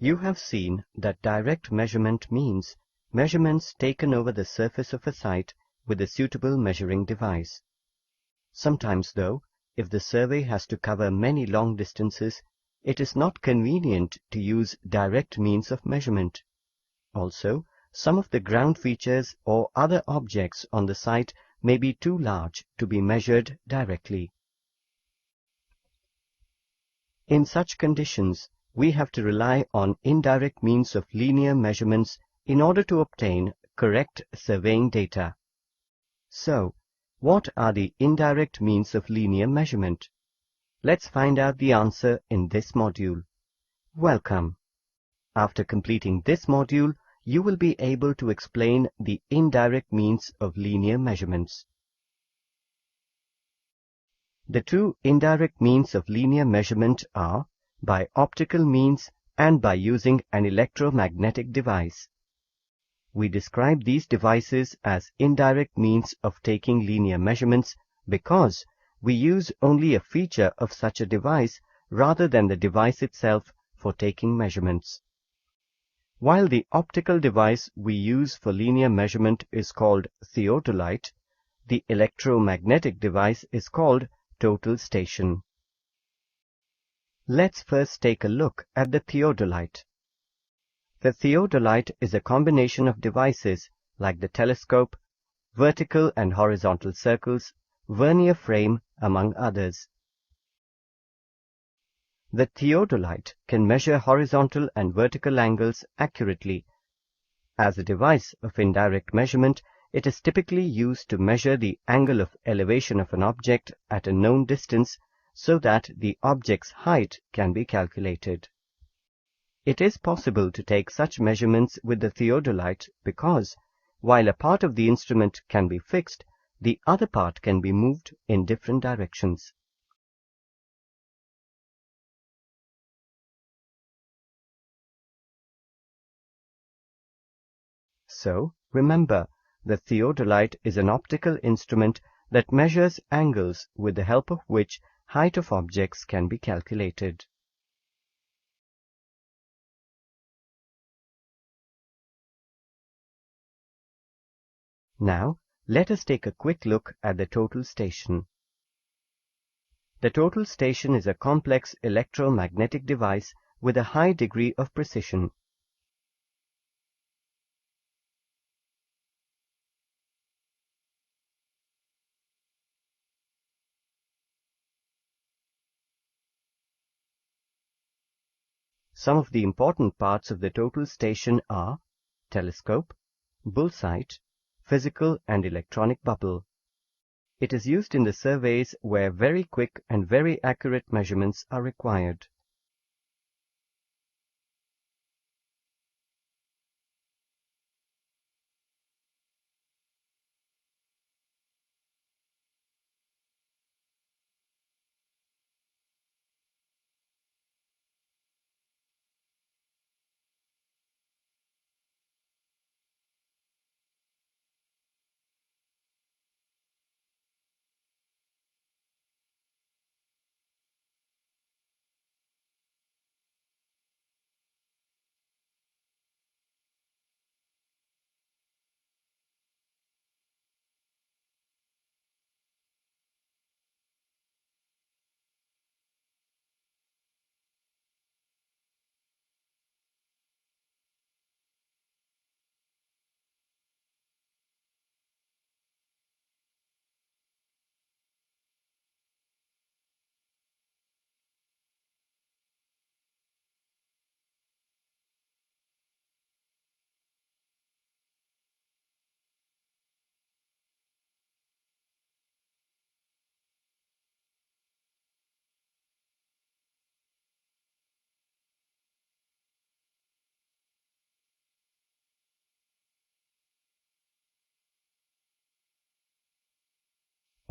You have seen that direct measurement means measurements taken over the surface of a site with a suitable measuring device. Sometimes, though, if the survey has to cover many long distances, it is not convenient to use direct means of measurement. Also, some of the ground features or other objects on the site may be too large to be measured directly. In such conditions, we have to rely on indirect means of linear measurements in order to obtain correct surveying data. So, what are the indirect means of linear measurement? Let's find out the answer in this module. Welcome. After completing this module, you will be able to explain the indirect means of linear measurements. The two indirect means of linear measurement are by optical means and by using an electromagnetic device. We describe these devices as indirect means of taking linear measurements because we use only a feature of such a device rather than the device itself for taking measurements. While the optical device we use for linear measurement is called theodolite, the electromagnetic device is called total station. Let's first take a look at the theodolite. The theodolite is a combination of devices like the telescope, vertical and horizontal circles, vernier frame, among others. The theodolite can measure horizontal and vertical angles accurately. As a device of indirect measurement, it is typically used to measure the angle of elevation of an object at a known distance so that the object's height can be calculated. It is possible to take such measurements with the theodolite because, while a part of the instrument can be fixed, the other part can be moved in different directions. So, remember, the theodolite is an optical instrument that measures angles with the help of which height of objects can be calculated. Now, let us take a quick look at the total station. The total station is a complex electromagnetic device with a high degree of precision. Some of the important parts of the total station are telescope, bull sight, physical and electronic bubble. It is used in the surveys where very quick and very accurate measurements are required.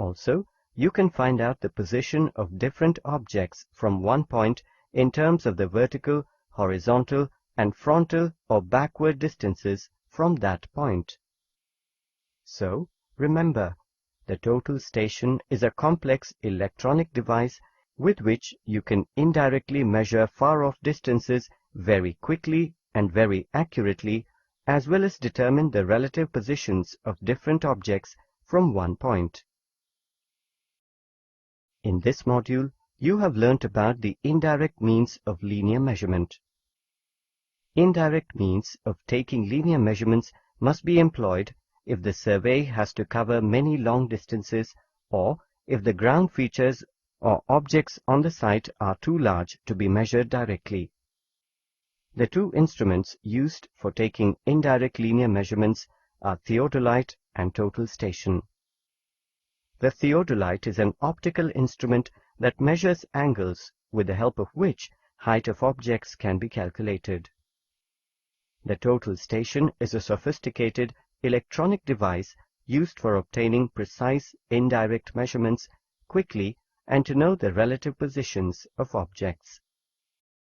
Also, you can find out the position of different objects from one point in terms of the vertical, horizontal, and frontal or backward distances from that point. So, remember, the total station is a complex electronic device with which you can indirectly measure far-off distances very quickly and very accurately, as well as determine the relative positions of different objects from one point. In this module, you have learnt about the indirect means of linear measurement. Indirect means of taking linear measurements must be employed if the survey has to cover many long distances or if the ground features or objects on the site are too large to be measured directly. The two instruments used for taking indirect linear measurements are theodolite and total station. The theodolite is an optical instrument that measures angles with the help of which height of objects can be calculated. The total station is a sophisticated electronic device used for obtaining precise indirect measurements quickly and to know the relative positions of objects.